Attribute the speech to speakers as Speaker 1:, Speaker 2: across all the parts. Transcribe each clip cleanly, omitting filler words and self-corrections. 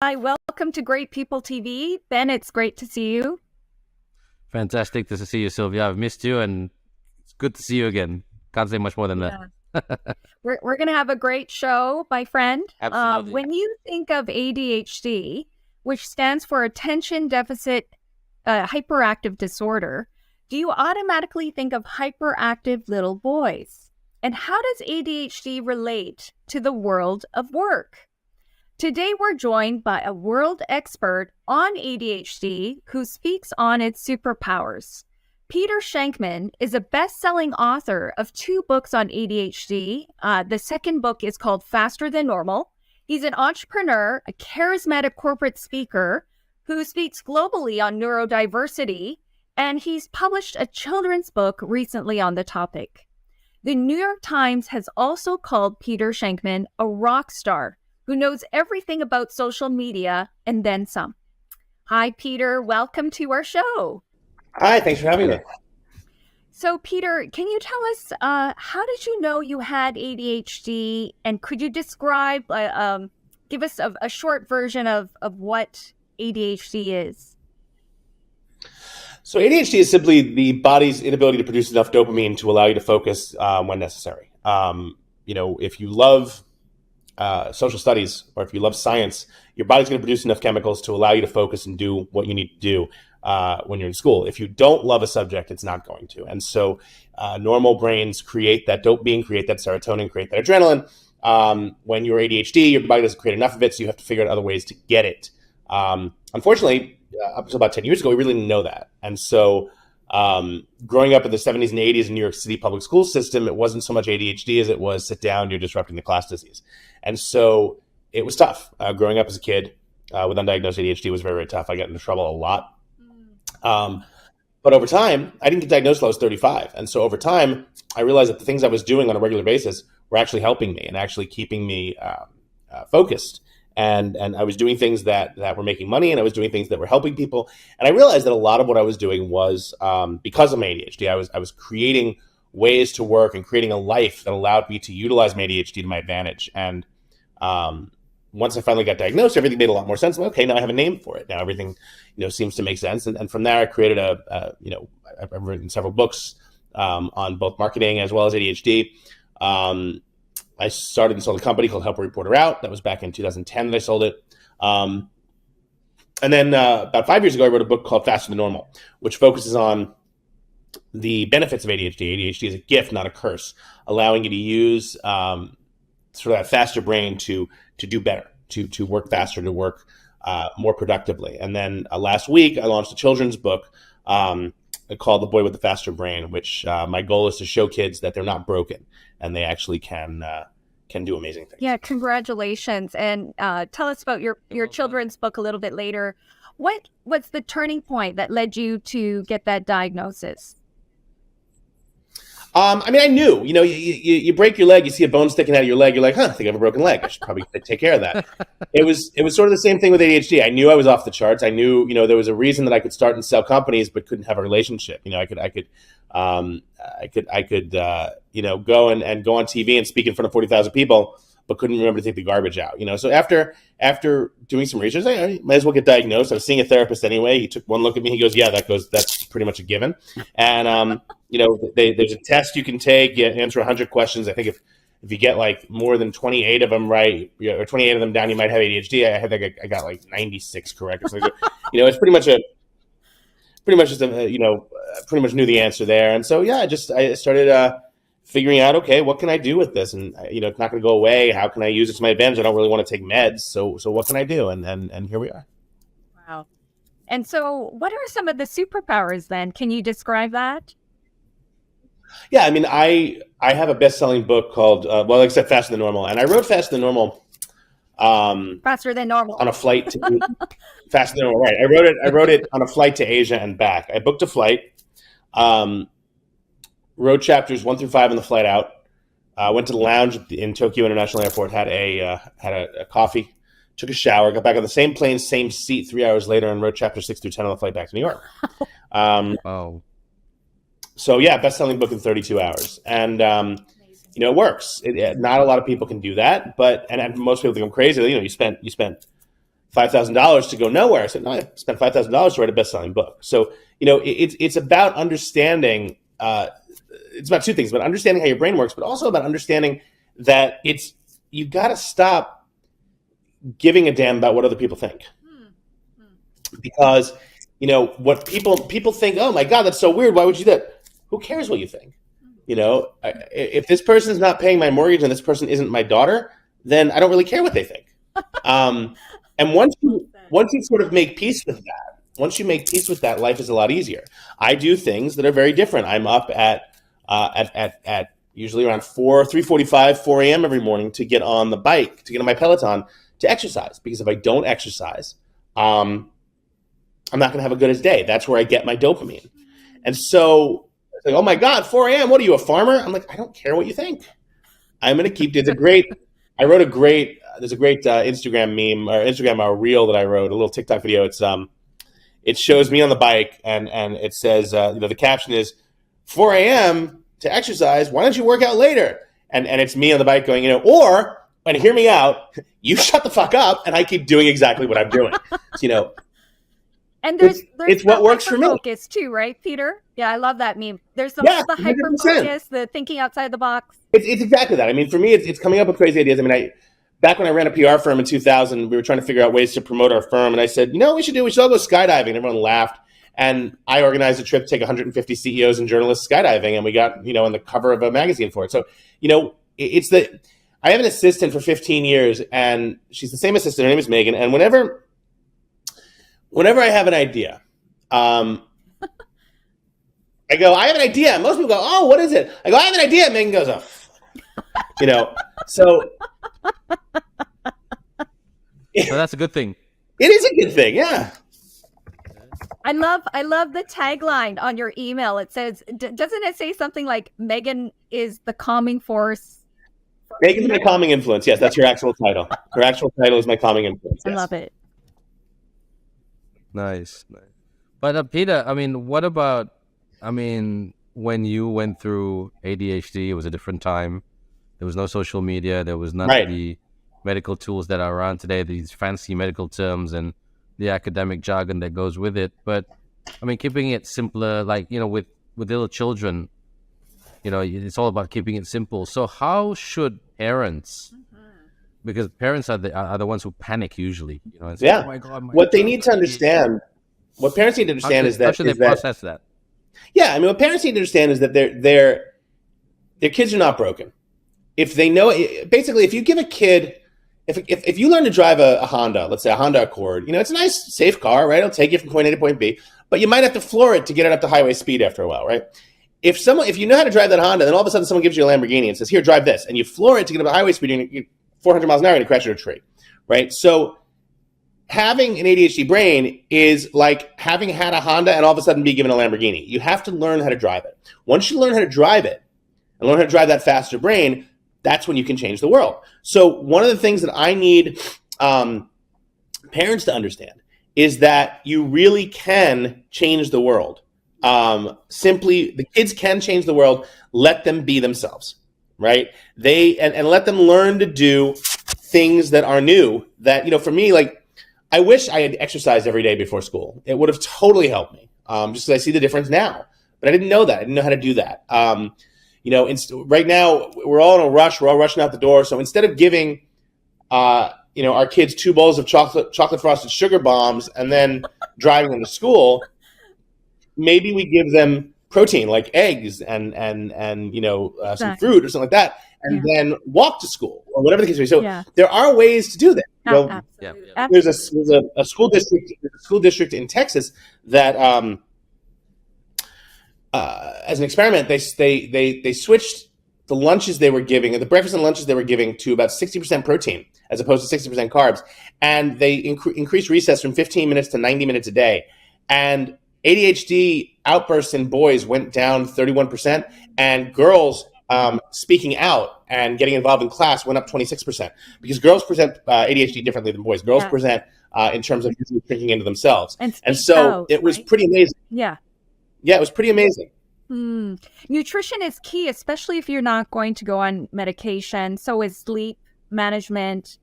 Speaker 1: Hi, welcome to Great People TV. Ben, it's great to see you.
Speaker 2: Fantastic to see you, Sylvia. I've missed you, and it's good to see you again. Can't say much more than that.
Speaker 1: We're going to have a great show, my friend.
Speaker 2: Absolutely.
Speaker 1: When you think of ADHD, which stands for Attention Deficit Hyperactive Disorder, do you automatically think of hyperactive little boys? And how does ADHD relate to the world of work? Today, we're joined by a world expert on ADHD who speaks on its superpowers. Peter Shankman is a best-selling author of 2 books on ADHD. The second book is called Faster Than Normal. He's an entrepreneur, a charismatic corporate speaker who speaks globally on neurodiversity, and he's published a children's book recently on the topic. The New York Times has also called Peter Shankman a rock star who knows everything about social media and then some. Hi, Peter. Welcome to our show.
Speaker 3: Hi, thanks for having me.
Speaker 1: So, Peter, can you tell us, how did you know you had ADHD? And could you describe, give us a short version of what ADHD is?
Speaker 3: So ADHD is simply the body's inability to produce enough dopamine to allow you to focus when necessary. If you love social studies or if you love science, your body's going to produce enough chemicals to allow you to focus and do what you need to do when you're in school. If you don't love a subject, it's not going to. And so normal brains create that dopamine, create that serotonin, create that adrenaline. When you're ADHD, your body doesn't create enough of it, so you have to figure out other ways to get it. Unfortunately, up until about 10 years ago, we really didn't know that. And so growing up in the 70s and 80s in New York City public school system, it wasn't so much ADHD as it was sit down, you're disrupting the class disease. And so it was tough. Growing up as a kid with undiagnosed ADHD was very, very tough. I got into trouble a lot. But over time, I didn't get diagnosed until I was 35. And so over time, I realized that the things I was doing on a regular basis were actually helping me and actually keeping me focused. And I was doing things that were making money, and I was doing things that were helping people. And I realized that a lot of what I was doing was because of my ADHD. I was creating ways to work and creating a life that allowed me to utilize my ADHD to my advantage. And once I finally got diagnosed, everything made a lot more sense. Okay, now I have a name for it. Now everything, seems to make sense. And from there, I created I've written several books on both marketing as well as ADHD. I started and sold a company called Help a Reporter Out. That was back in 2010 that I sold it. And then about 5 years ago, I wrote a book called Faster Than Normal, which focuses on the benefits of ADHD. ADHD is a gift, not a curse, allowing you to use sort of that faster brain to do better, to work faster, to work more productively. And then last week, I launched a children's book called The Boy with the Faster Brain, which my goal is to show kids that they're not broken and they actually can do amazing things.
Speaker 1: Yeah, congratulations. And tell us about your children's book a little bit later. What's the turning point that led you to get that diagnosis?
Speaker 3: I knew, you break your leg, you see a bone sticking out of your leg, you're like, I think I have a broken leg. I should probably take care of that. It was sort of the same thing with ADHD. I knew I was off the charts. I knew, there was a reason that I could start and sell companies, but couldn't have a relationship. I could go and go on TV and speak in front of 40,000 people, but couldn't remember to take the garbage out. So after doing some research, I might as well get diagnosed. I was seeing a therapist anyway. He took one look at me. He goes, that's pretty much a given. And, there's a test you can take. You answer 100 questions. I think if you get like more than 28 of them right, or 28 of them down, you might have ADHD. I got like 96 correct. Or something. It's pretty much pretty much knew the answer there. And so, I started figuring out, okay, what can I do with this? And, it's not going to go away. How can I use it to my advantage? I don't really want to take meds. So what can I do? And here we are.
Speaker 1: Wow. And so what are some of the superpowers then? Can you describe that?
Speaker 3: Yeah, I have a best-selling book called, like I said, Faster Than Normal. And I wrote Faster Than Normal.
Speaker 1: Faster Than Normal.
Speaker 3: On a flight to Faster Than Normal, right. I wrote it on a flight to Asia and back. I booked a flight, wrote chapters 1 through 5 on the flight out, went to the lounge in Tokyo International Airport, had a coffee, took a shower, got back on the same plane, same seat 3 hours later, and wrote chapters 6 through 10 on the flight back to New York.
Speaker 2: Wow.
Speaker 3: So best-selling book in 32 hours. And, it works. Not a lot of people can do that, and most people think I'm crazy. You spent $5,000 to go nowhere. I said, no, I spent $5,000 to write a best-selling book. So, it's about understanding, it's about two things, about understanding how your brain works, but also about understanding that you got to stop giving a damn about what other people think. Because, what people think, oh my God, that's so weird. Why would you do that? Who cares what you think? If this person's not paying my mortgage and this person isn't my daughter, then I don't really care what they think. And once you sort of make peace with that, life is a lot easier. I do things that are very different. I'm up at usually around 3:45, 4 a.m. every morning to get on the bike, to get on my Peloton to exercise. Because if I don't exercise, I'm not going to have a good day. That's where I get my dopamine. And so it's like, oh my God, 4 a.m. What are you, a farmer? I'm like, I don't care what you think. I'm going to keep. There's a great Instagram meme or Instagram reel that I wrote, a little TikTok video. It shows me on the bike and it says, the caption is 4 a.m. to exercise. Why don't you work out later? And it's me on the bike going, and hear me out, you shut the fuck up and I keep doing exactly what I'm doing.
Speaker 1: And there's
Speaker 3: it's what works for me.
Speaker 1: Focus too, right, Peter? Yeah, I love that meme. There's the hyper focus, the thinking outside the box.
Speaker 3: It's exactly that. I mean, for me, it's coming up with crazy ideas. I mean, back when I ran a PR firm in 2000, we were trying to figure out ways to promote our firm. And I said, we should all go skydiving. And everyone laughed. And I organized a trip to take 150 CEOs and journalists skydiving. And we got, on the cover of a magazine for it. So, I have an assistant for 15 years and she's the same assistant. Her name is Megan. And whenever I have an idea, I go, I have an idea. And most people go, oh, what is it? I go, I have an idea. And Megan goes, oh, so
Speaker 2: that's a good thing.
Speaker 3: It is a good thing. Yeah.
Speaker 1: I love the tagline on your email. It says, doesn't it say something like Megan is the calming force?
Speaker 3: Megan's my calming influence. Yes, that's her actual title. Her actual title is my calming influence. Yes.
Speaker 1: I love it.
Speaker 2: Nice. But Peter, what about, when you went through ADHD, it was a different time. There was no social media. There was none of the medical tools that are around today, these fancy medical terms and the academic jargon that goes with it. But, keeping it simpler, like, with little children, it's all about keeping it simple. So how should parents, because parents are the ones who panic usually, and say, oh my God,
Speaker 3: what they need to understand, what parents need to understand is that...
Speaker 2: How should they process that?
Speaker 3: Yeah, what parents need to understand is that their kids are not broken. If they know, basically, if you give a kid, if you learn to drive a Honda, let's say a Honda Accord, it's a nice, safe car, right? It'll take you from point A to point B, but you might have to floor it to get it up to highway speed after a while, right? If you know how to drive that Honda, then all of a sudden someone gives you a Lamborghini and says, here, drive this, and you floor it to get up to highway speed, and you're 400 miles an hour, and you crash into a tree, right? So having an ADHD brain is like having had a Honda and all of a sudden be given a Lamborghini. You have to learn how to drive it. Once you learn how to drive it and learn how to drive that faster brain, that's when you can change the world. So one of the things that I need parents to understand is that you really can change the world. Simply, the kids can change the world. Let them be themselves, right? And let them learn to do things that are new. That, for me, like, I wish I had exercised every day before school. It would have totally helped me, just because I see the difference now. But I didn't know that. I didn't know how to do that. Right now, we're all in a rush. We're all rushing out the door. So instead of giving, our kids 2 bowls of chocolate frosted sugar bombs and then driving them to school, maybe we give them protein like eggs and some fruit or something like that, and then walk to school or whatever the case may be. So there are ways to do that.
Speaker 1: Absolutely.
Speaker 3: There's a school district in Texas that as an experiment they switched the lunches they were giving, the breakfast and lunches they were giving, to about 60% protein as opposed to 60% carbs, and they increased recess from 15 minutes to 90 minutes a day, and ADHD outbursts in boys went down 31%, and girls speaking out and getting involved in class went up 26%, because girls present ADHD differently than boys. Girls present in terms of drinking into themselves. And so it was pretty amazing. Yeah, it was pretty amazing.
Speaker 1: Nutrition is key, especially if you're not going to go on medication. So is sleep management.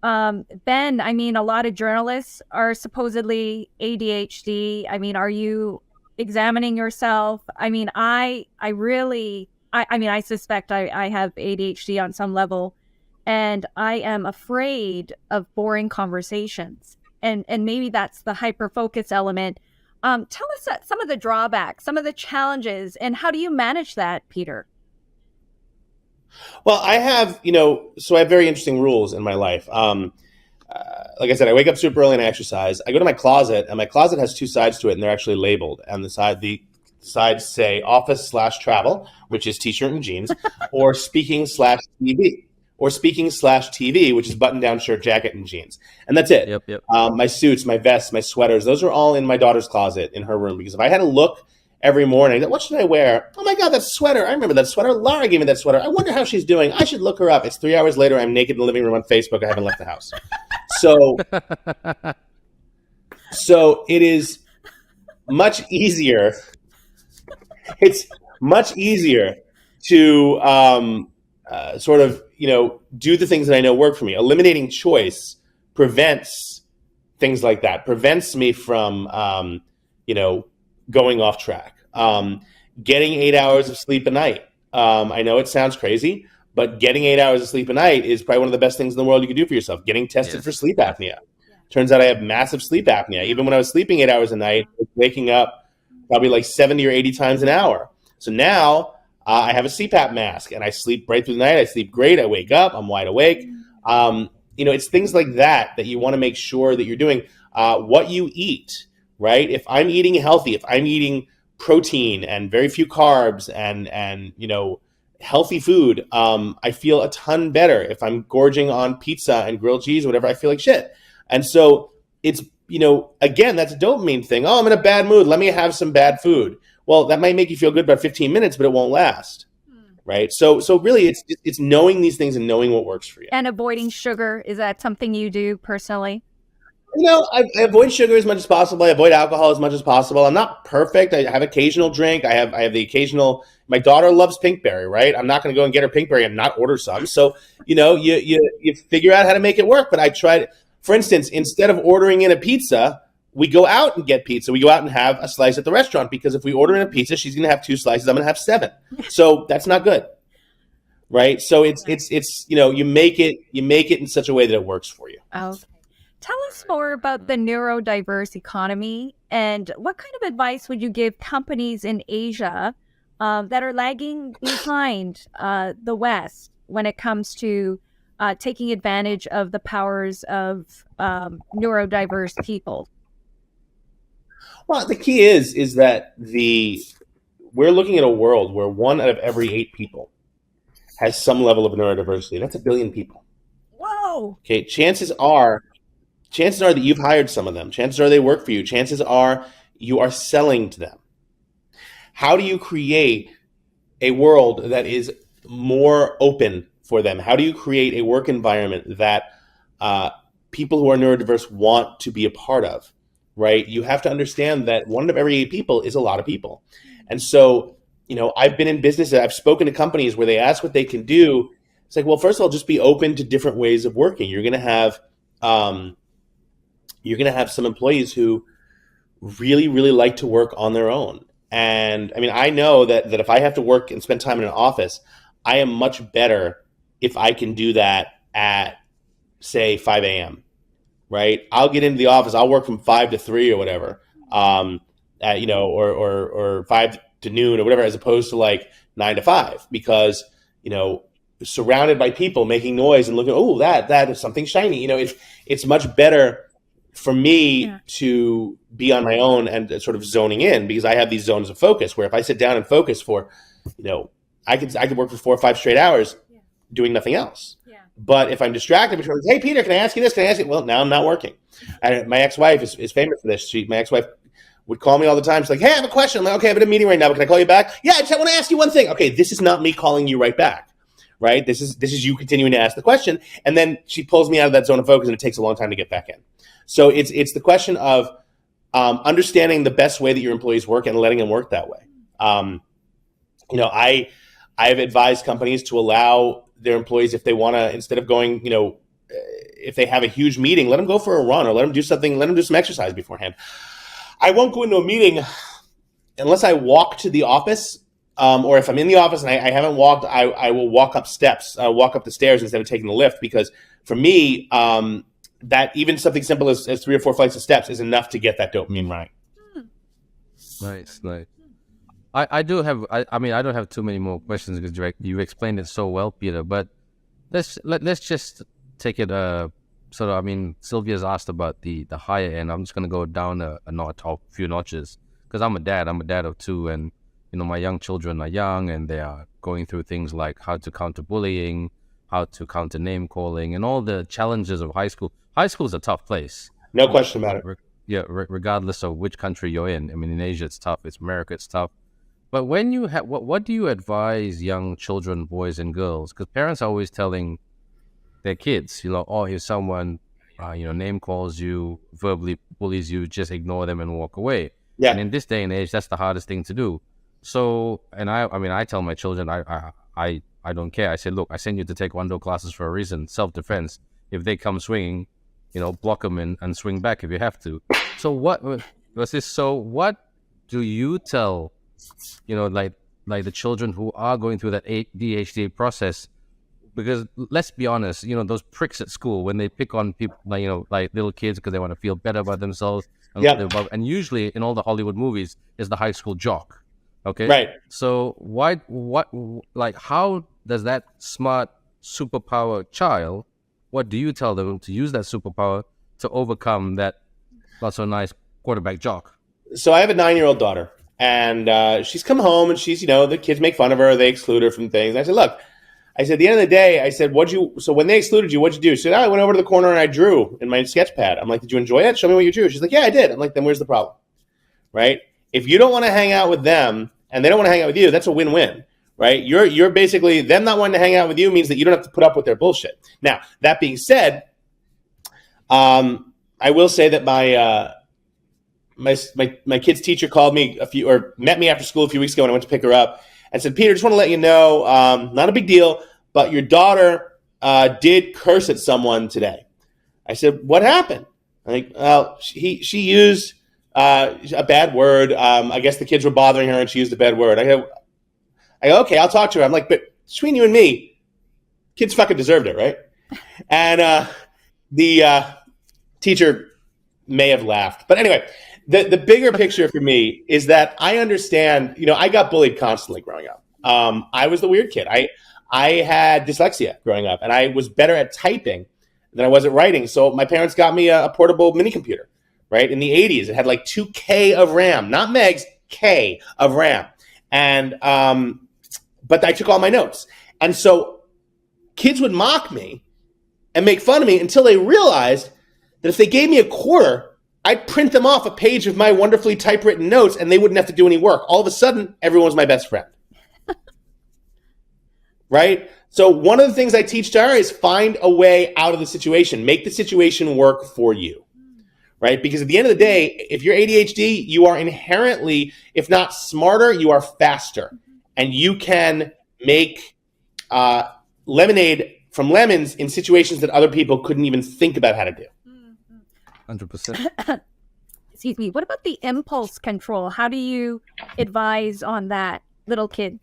Speaker 1: Ben, I mean, a lot of journalists are supposedly ADHD. I mean, are you examining yourself? I mean, I suspect I have ADHD on some level, and I am afraid of boring conversations. And maybe that's the hyper focus element. Tell us some of the drawbacks, some of the challenges, and how do you manage that, Peter?
Speaker 3: Well, I have, so I have very interesting rules in my life. Like I said, I wake up super early and I exercise. I go to my closet, and my closet has two sides to it, and they're actually labeled. And the sides say office/travel, which is t-shirt and jeans, or speaking/TV, which is button-down shirt, jacket, and jeans. And that's it.
Speaker 2: Yep.
Speaker 3: My suits, my vests, my sweaters, those are all in my daughter's closet in her room. Because if I had to look every morning, what should I wear? Oh my God, that sweater. I remember that sweater. Laura gave me that sweater. I wonder how she's doing. I should look her up. It's 3 hours later. I'm naked in the living room on Facebook. I haven't left the house. So it is much easier. It's much easier to sort of, do the things that I know work for me. Eliminating choice prevents things like that, prevents me from, going off track. Getting 8 hours of sleep a night. I know it sounds crazy, but getting 8 hours of sleep a night is probably one of the best things in the world you can do for yourself. Getting tested for sleep apnea. Turns out I have massive sleep apnea. Even when I was sleeping 8 hours a night, I was waking up probably like 70 or 80 times an hour. So now I have a CPAP mask and I sleep right through the night. I sleep great. I wake up. I'm wide awake. It's things like that you want to make sure that you're doing. What you eat, right? If I'm eating healthy, if I'm eating protein and very few carbs and healthy food, I feel a ton better. If I'm gorging on pizza and grilled cheese or whatever, I feel like shit. And so it's, again, that's a dopamine thing. Oh, I'm in a bad mood. Let me have some bad food. Well, that might make you feel good about 15 minutes, but it won't last. Right. So really it's knowing these things and knowing what works for you.
Speaker 1: And avoiding sugar. Is that something you do personally?
Speaker 3: I avoid sugar as much as possible. I avoid alcohol as much as possible. I'm not perfect. I have occasional drink. I have the occasional. My daughter loves Pinkberry, right? I'm not going to go and get her Pinkberry and not order some. So you figure out how to make it work. But I tried. For instance, instead of ordering in a pizza, we go out and get pizza. We go out and have a slice at the restaurant, because if we order in a pizza, she's going to have 2 slices. I'm going to have 7. So that's not good, right? So it's you make it in such a way that it works for you.
Speaker 1: Okay. Tell us more about the neurodiverse economy, and what kind of advice would you give companies in Asia that are lagging behind the West when it comes to taking advantage of the powers of neurodiverse people?
Speaker 3: Well, the key is that we're looking at a world where 1 out of every 8 people has some level of neurodiversity. That's 1 billion people.
Speaker 1: Whoa.
Speaker 3: Okay, chances are that you've hired some of them. Chances are they work for you. Chances are you are selling to them. How do you create a world that is more open for them? How do you create a work environment that people who are neurodiverse want to be a part of, right? You have to understand that 1 of every 8 people is a lot of people. And so, I've been in business, I've spoken to companies where they ask what they can do. It's like, well, first of all, just be open to different ways of working. You're going to have some employees who really, really like to work on their own. And I mean, I know that if I have to work and spend time in an office, I am much better if I can do that at, say, 5 a.m., right? I'll get into the office. I'll work from 5 to 3 or whatever, or 5 to noon or whatever, as opposed to like 9 to 5, because, surrounded by people making noise and looking, oh, that is something shiny. It's much better for me to be on my own and sort of zoning in, because I have these zones of focus where if I sit down and focus for, I could work for 4 or 5 straight hours doing nothing else. Yeah. But if I'm distracted, between, hey, Peter, can I ask you this? Can I ask you? Well, now I'm not working. And my ex-wife is famous for this. My ex-wife would call me all the time. She's like, hey, I have a question. I'm like, okay, I'm in a meeting right now, but can I call you back? Yeah, I just want to ask you one thing. Okay, this is not me calling you right back. Right? This is you continuing to ask the question. And then she pulls me out of that zone of focus, and it takes a long time to get back in. So it's the question of understanding the best way that your employees work and letting them work that way. I've advised companies to allow their employees, if they want to, instead of going, if they have a huge meeting, let them go for a run or let them do something, let them do some exercise beforehand. I won't go into a meeting unless I walk to the office, or if I'm in the office and I haven't walked, I will walk up the stairs instead of taking the lift, because for me, that even something simple as 3 or 4 flights of steps is enough to get that dopamine right.
Speaker 2: Nice. I do have, I mean, I don't have too many more questions because you explained it so well, Peter, but let's just take it, sort of, I mean, Sylvia's asked about the higher end. I'm just going to go down a few notches, because I'm a dad of 2, and, you know, my young children are young and they are going through things like how to counter bullying, how to counter name calling, and all the challenges of high school. High school is a tough place.
Speaker 3: No question about it.
Speaker 2: Yeah, regardless of which country you're in. I mean, in Asia it's tough, it's America it's tough. But when you have, what do you advise young children, boys and girls? Because parents are always telling their kids, you know, oh, here's someone, name calls you, verbally bullies you, just ignore them and walk away. Yeah. And in this day and age, that's the hardest thing to do. So, and I tell my children, I don't care. I say, look, I send you to Taekwondo classes for a reason, self-defense. If they come swinging, you know, block them and swing back if you have to. So what do you tell, you know, like the children who are going through that ADHD process? Because let's be honest, you know, those pricks at school, when they pick on people, like, you know, like little kids because they want to feel better about themselves. And usually in all the Hollywood movies is the high school jock. Okay. Right. So how does that smart superpower child, what do you tell them to use that superpower to overcome that not so nice quarterback jock?
Speaker 3: So I have a 9-year-old daughter, and she's come home, and she's, you know, the kids make fun of her. They exclude her from things. And I said, look, at the end of the day, I said, so when they excluded you, what'd you do? She said, I went over to the corner and I drew in my sketch pad. I'm like, did you enjoy it? Show me what you drew. She's like, yeah, I did. I'm like, then where's the problem? Right? If you don't want to hang out with them and they don't want to hang out with you, that's a win-win. Right? You're basically, them not wanting to hang out with you means that you don't have to put up with their bullshit. Now, that being said, I will say that my kid's teacher called me met me after school a few weeks ago when I went to pick her up and said, Peter, just want to let you know, not a big deal, but your daughter did curse at someone today. I said, what happened? I'm like, well, she used a bad word. I guess the kids were bothering her and she used a bad word. I go, okay, I'll talk to her. I'm like, but between you and me, kids fucking deserved it, right? And the teacher may have laughed. But anyway, the bigger picture for me is that I understand, you know, I got bullied constantly growing up. I was the weird kid. I had dyslexia growing up, and I was better at typing than I was at writing. So my parents got me a portable mini computer, right? In the 80s, it had like 2K of RAM, not megs, K of RAM. And, but I took all my notes. And so kids would mock me and make fun of me until they realized that if they gave me a quarter, I'd print them off a page of my wonderfully typewritten notes and they wouldn't have to do any work. All of a sudden, everyone's my best friend. Right? So one of the things I teach to her is find a way out of the situation. Make the situation work for you. Right? Because at the end of the day, if you're ADHD, you are inherently, if not smarter, you are faster. And you can make lemonade from lemons in situations that other people couldn't even think about how to do.
Speaker 2: 100%.
Speaker 1: Excuse me. What about the impulse control? How do you advise on that, little kids?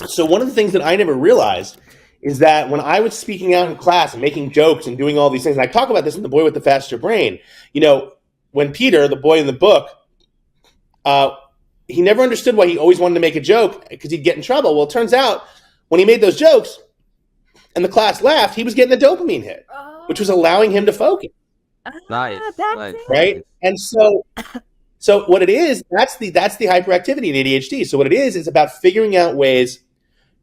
Speaker 3: So one of the things that I never realized is that when I was speaking out in class and making jokes and doing all these things, and I talk about this in The Boy with the Faster Brain, you know, when Peter, the boy in the book, he never understood why he always wanted to make a joke because he'd get in trouble. Well, it turns out when he made those jokes and the class laughed, he was getting a dopamine hit, which was allowing him to focus.
Speaker 2: Nice.
Speaker 3: Right? And so what it is, that's the hyperactivity in ADHD. So what it is about figuring out ways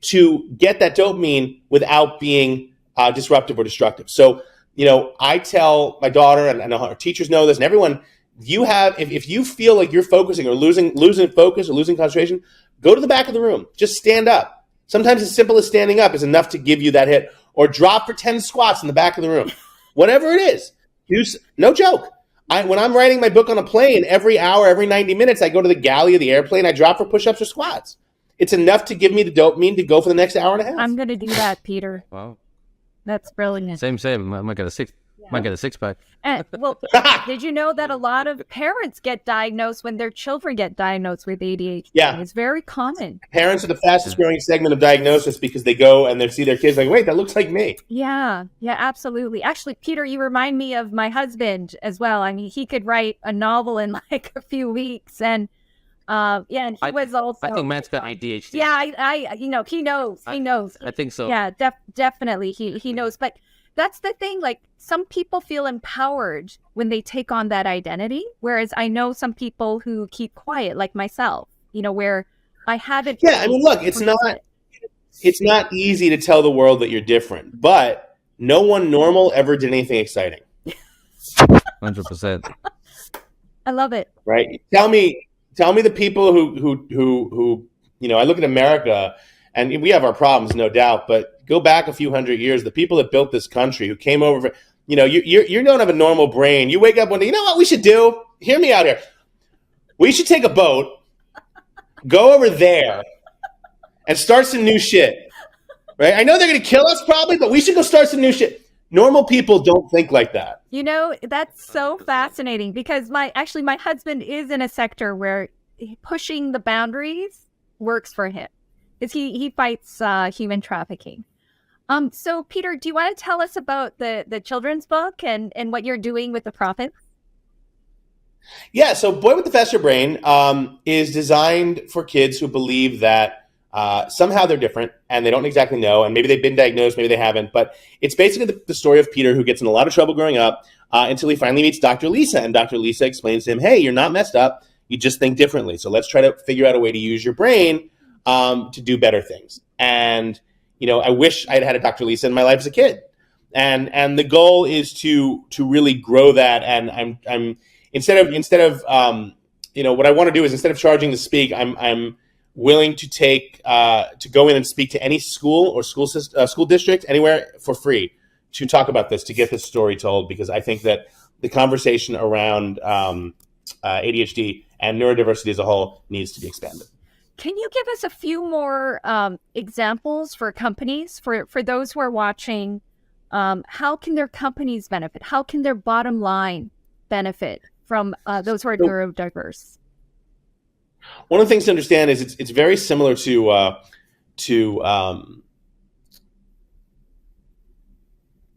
Speaker 3: to get that dopamine without being disruptive or destructive. So, you know, I tell my daughter, and I know our teachers know this, and everyone, if you feel like you're focusing or losing focus or losing concentration, go to the back of the room. Just stand up. Sometimes as simple as standing up is enough to give you that hit. Or drop for 10 squats in the back of the room. Whatever it is. No joke. When I'm writing my book on a plane, every hour, every 90 minutes, I go to the galley of the airplane, I drop for push-ups or squats. It's enough to give me the dopamine to go for the next hour and a half.
Speaker 1: I'm going to do that, Peter.
Speaker 2: Wow.
Speaker 1: That's brilliant.
Speaker 2: Same. I might get a six pack.
Speaker 1: And, well, did you know that a lot of parents get diagnosed when their children get diagnosed with ADHD?
Speaker 3: Yeah.
Speaker 1: It's very common.
Speaker 3: Parents are the fastest growing segment of diagnosis because they go and they see their kids like, wait, that looks like me.
Speaker 1: Yeah, absolutely. Actually, Peter, you remind me of my husband as well. I mean, he could write a novel in like a few weeks, and and he was also.
Speaker 2: I think Matt's got ADHD.
Speaker 1: Yeah, I he knows. He knows.
Speaker 2: I think so.
Speaker 1: Yeah, definitely, he knows. But that's the thing. Like, some people feel empowered when they take on that identity, whereas I know some people who keep quiet, like myself. Where I haven't.
Speaker 3: Yeah, I mean, look, it's not easy to tell the world that you're different, but no one normal ever did anything exciting.
Speaker 2: 100%.
Speaker 1: I love it.
Speaker 3: Right? Tell me the people who I look at America, and we have our problems, no doubt, but go back a few hundred years, the people that built this country, who came over, you don't have a normal brain. You wake up one day, you know what we should do? Hear me out here. We should take a boat, go over there, and start some new shit. Right? I know they're going to kill us probably, but we should go start some new shit. Normal people don't think like that.
Speaker 1: That's so fascinating, because my husband is in a sector where pushing the boundaries works for him, because he fights human trafficking. So Peter, do you want to tell us about the children's book and what you're doing with the profits?
Speaker 3: Yeah, so Boy with the Faster Brain is designed for kids who believe that somehow they're different and they don't exactly know, and maybe they've been diagnosed, maybe they haven't, but it's basically the story of Peter, who gets in a lot of trouble growing up until he finally meets Dr. Lisa, and Dr. Lisa explains to him, hey, you're not messed up, you just think differently, so let's try to figure out a way to use your brain to do better things. And I wish I'd had a Dr. Lisa in my life as a kid, and the goal is to really grow that. And I'm instead of what I want to do is, instead of charging to speak, I'm willing to to go in and speak to any school or school district anywhere for free to talk about this, to get this story told, because I think that the conversation around ADHD and neurodiversity as a whole needs to be expanded.
Speaker 1: Can you give us a few more examples for companies, for those who are watching? How can their companies benefit? How can their bottom line benefit from those who are neurodiverse?
Speaker 3: One of the things to understand is it's very similar to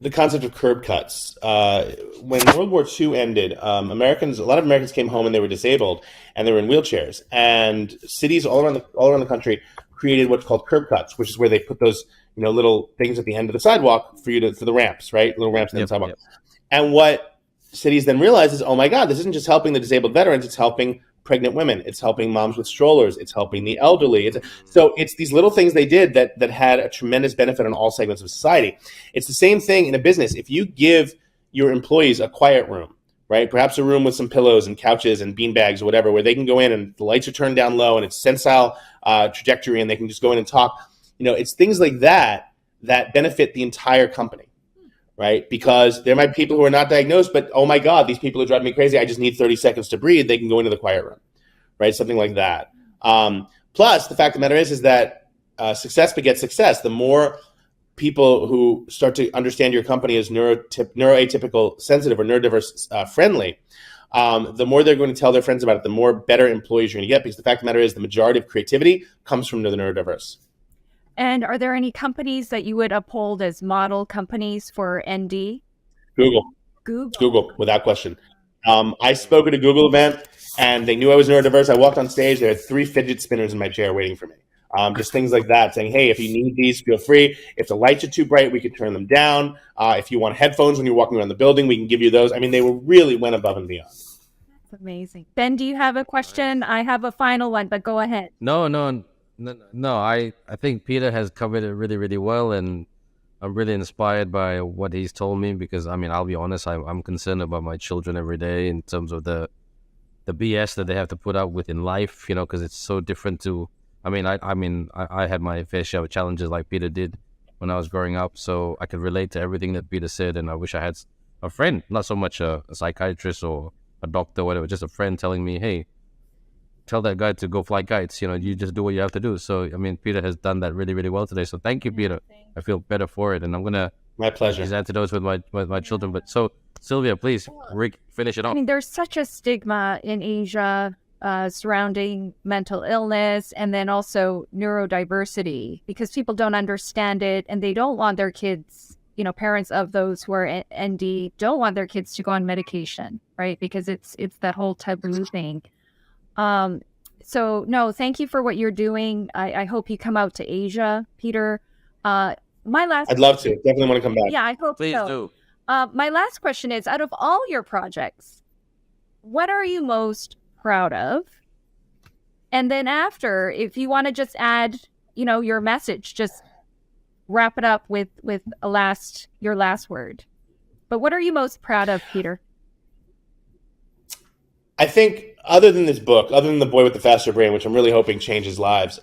Speaker 3: the concept of curb cuts. When World War II ended, a lot of Americans came home and they were disabled and they were in wheelchairs. And cities all around the country created what's called curb cuts, which is where they put those little things at the end of the sidewalk for the ramps, right? Little ramps in the sidewalk. Yep. And what cities then realized is, oh my God, this isn't just helping the disabled veterans; it's helping pregnant women, it's helping moms with strollers, it's helping the elderly. So it's these little things they did that had a tremendous benefit on all segments of society. It's the same thing in a business. If you give your employees a quiet room, right? Perhaps a room with some pillows and couches and bean bags or whatever, where they can go in and the lights are turned down low and it's sensile trajectory, and they can just go in and talk. It's things like that benefit the entire company. Right? Because there might be people who are not diagnosed, but oh my God, these people are driving me crazy. I just need 30 seconds to breathe. They can go into the quiet room, right? Something like that. Plus, the fact of the matter is that success begets success. The more people who start to understand your company as neuroatypical sensitive or neurodiverse friendly, the more they're going to tell their friends about it, the more better employees you're going to get, because the fact of the matter is the majority of creativity comes from the neurodiverse.
Speaker 1: And are there any companies that you would uphold as model companies for ND?
Speaker 3: Google, without question. I spoke at a Google event, and they knew I was neurodiverse. I walked on stage. There had 3 fidget spinners in my chair waiting for me. Just things like that, saying, hey, if you need these, feel free. If the lights are too bright, we can turn them down. If you want headphones when you're walking around the building, we can give you those. I mean, they really went above and beyond.
Speaker 1: That's amazing. Ben, do you have a question? I have a final one, but go ahead.
Speaker 2: No. I think Peter has covered it really, really well, and I'm really inspired by what he's told me, because I'll be honest, I'm concerned about my children every day in terms of the BS that they have to put up with in life, because it's so different to. I had my fair share of challenges like Peter did when I was growing up, so I could relate to everything that Peter said, and I wish I had a friend, not so much a psychiatrist or a doctor or whatever, just a friend telling me, hey, tell that guy to go fly kites, you just do what you have to do. So Peter has done that really, really well today, so thank you, Peter. I feel better for it, and I'm gonna
Speaker 3: My pleasure.
Speaker 2: these antidotes with my children. But so, Sylvia, please finish it
Speaker 1: I
Speaker 2: off.
Speaker 1: mean, there's such a stigma in Asia surrounding mental illness and then also neurodiversity because people don't understand it and they don't want their kids, parents of those who are ND don't want their kids to go on medication, right? Because it's that whole taboo thing. So no, thank you for what you're doing. I hope you come out to Asia, Peter. I'd
Speaker 3: love to. Definitely want to come back.
Speaker 1: Yeah, I hope
Speaker 2: Please
Speaker 1: so.
Speaker 2: do.
Speaker 1: My last question is, out of all your projects, what are you most proud of? And then after, if you want to just add, your message, just wrap it up with your last word. But what are you most proud of, Peter?
Speaker 3: I think other than this book, other than The Boy with the Faster Brain, which I'm really hoping changes lives,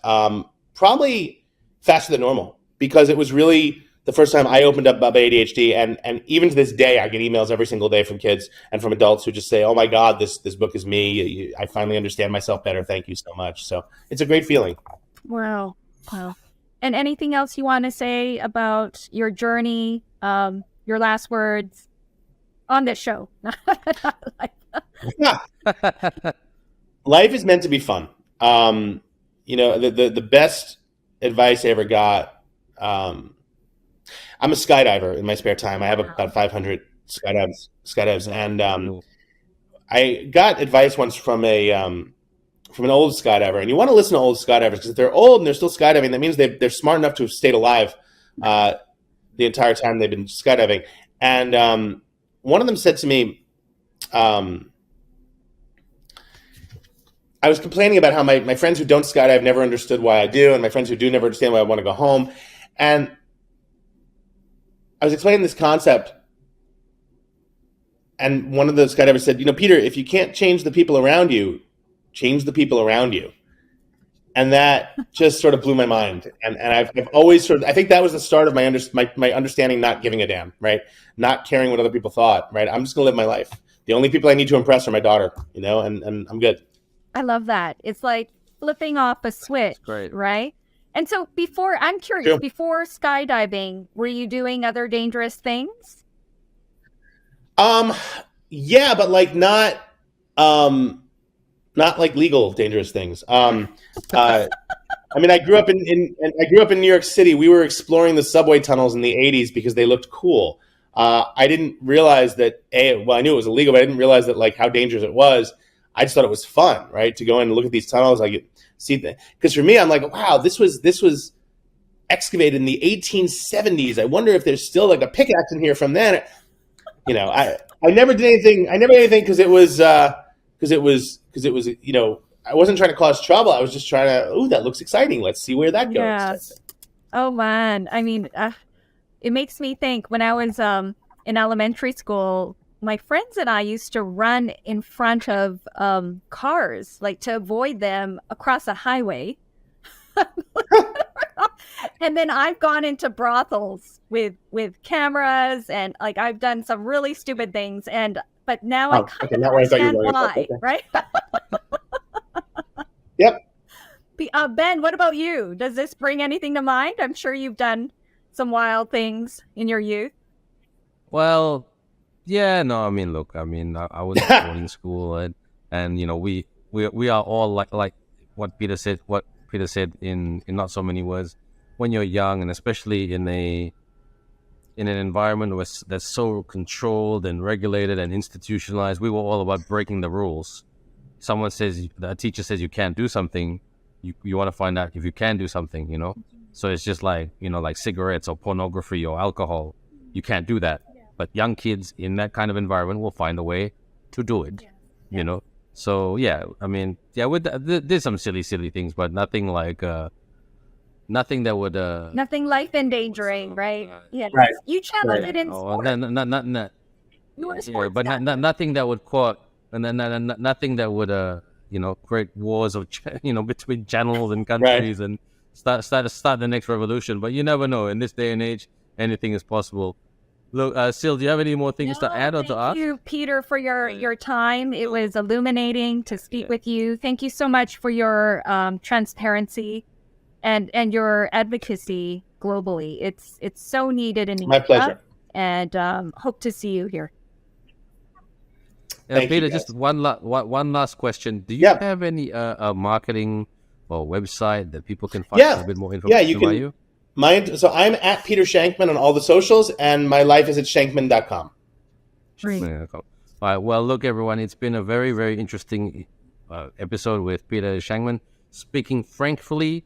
Speaker 3: probably Faster Than Normal, because it was really the first time I opened up about ADHD, and even to this day, I get emails every single day from kids and from adults who just say, "Oh my God, this book is me. I finally understand myself better. Thank you so much." So it's a great feeling.
Speaker 1: Wow. And anything else you want to say about your journey, your last words on this show?
Speaker 3: Life is meant to be fun. The best advice I ever got. I'm a skydiver in my spare time. I have about 500 skydives, and I got advice once from an old skydiver. And you want to listen to old skydivers because if they're old and they're still skydiving, that means they're smart enough to have stayed alive the entire time they've been skydiving. And one of them said to me, I was complaining about how my friends who don't skydive never understood why I do, and my friends who do never understand why I want to go home. And I was explaining this concept, and one of the skydivers said, Peter, if you can't change the people around you, change the people around you. And that just sort of blew my mind. And I've always I think that was the start of my understanding not giving a damn, right? Not caring what other people thought, right? I'm just going to live my life. The only people I need to impress are my daughter, and I'm good.
Speaker 1: I love that. It's like flipping off a switch, right? And so I'm curious,
Speaker 3: Sure.
Speaker 1: Before skydiving, were you doing other dangerous things?
Speaker 3: Yeah, but like not like legal dangerous things. I grew up in New York City. We were exploring the subway tunnels in the 80s because they looked cool. I didn't realize that I knew it was illegal, but I didn't realize that like how dangerous it was. I just thought it was fun, right? To go in and look at these tunnels, because for me, I'm like, wow, this was excavated in the 1870s. I wonder if there's still like a pickaxe in here from then. I never did anything. Because it was I wasn't trying to cause trouble. I was just trying to. That looks exciting. Let's see where that goes.
Speaker 1: Yes. Oh man, I mean, it makes me think. When I was in elementary school, my friends and I used to run in front of cars, like to avoid them across a highway. And then I've gone into brothels with cameras, and like I've done some really stupid things. But now I kind of understand why, right?
Speaker 3: Yep.
Speaker 1: Ben, what about you? Does this bring anything to mind? I'm sure you've done some wild things in your youth.
Speaker 2: Well, yeah, no, I mean, look, I was in boarding school, and we are all like what Peter said in not so many words. When you're young, and especially in an environment that's so controlled and regulated and institutionalized, we were all about breaking the rules. A teacher says you can't do something, you want to find out if you can do something, So it's just like, like cigarettes or pornography or alcohol. You can't do that. But young kids in that kind of environment will find a way to do it, So, yeah, there's some silly things, but nothing like... nothing that would
Speaker 1: nothing life endangering, right? Yeah,
Speaker 3: right.
Speaker 1: You channeled it in sport.
Speaker 2: But nothing that would cause, and then nothing that would create wars of between channels and countries, right, and start the next revolution. But you never know. In this day and age, anything is possible. Look, Sil, do you have any more things to add or to ask?
Speaker 1: Thank you, Peter, for your time. It was illuminating to speak with you. Thank you so much for your transparency and your advocacy globally. It's so needed in
Speaker 3: My pleasure.
Speaker 1: And hope to see you here.
Speaker 2: Peter, just one last question. Do you have any marketing or website that people can find a bit more information about you?
Speaker 3: So I'm at Peter Shankman on all the socials, and my life is at shankman.com.
Speaker 2: All right. Well, look, everyone, it's been a very, very interesting episode with Peter Shankman, speaking frankly,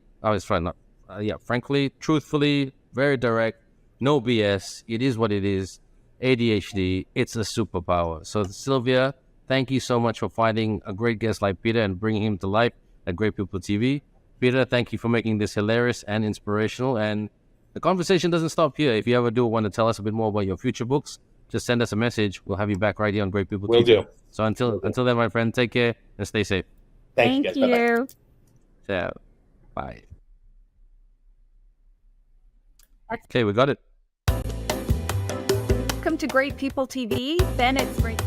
Speaker 2: truthfully, very direct, no BS. It is what it is. ADHD, it's a superpower. So, Sylvia, thank you so much for finding a great guest like Peter and bringing him to life at Great People TV. Peter, thank you for making this hilarious and inspirational. And the conversation doesn't stop here. If you ever do want to tell us a bit more about your future books, just send us a message. We'll have you back right here on Great People TV.
Speaker 3: Will do.
Speaker 2: So until then, my friend, take care and stay safe.
Speaker 3: Thank you. Bye-bye.
Speaker 2: So, bye. Okay, we got it.
Speaker 1: Welcome to Great People TV. Ben, it's great.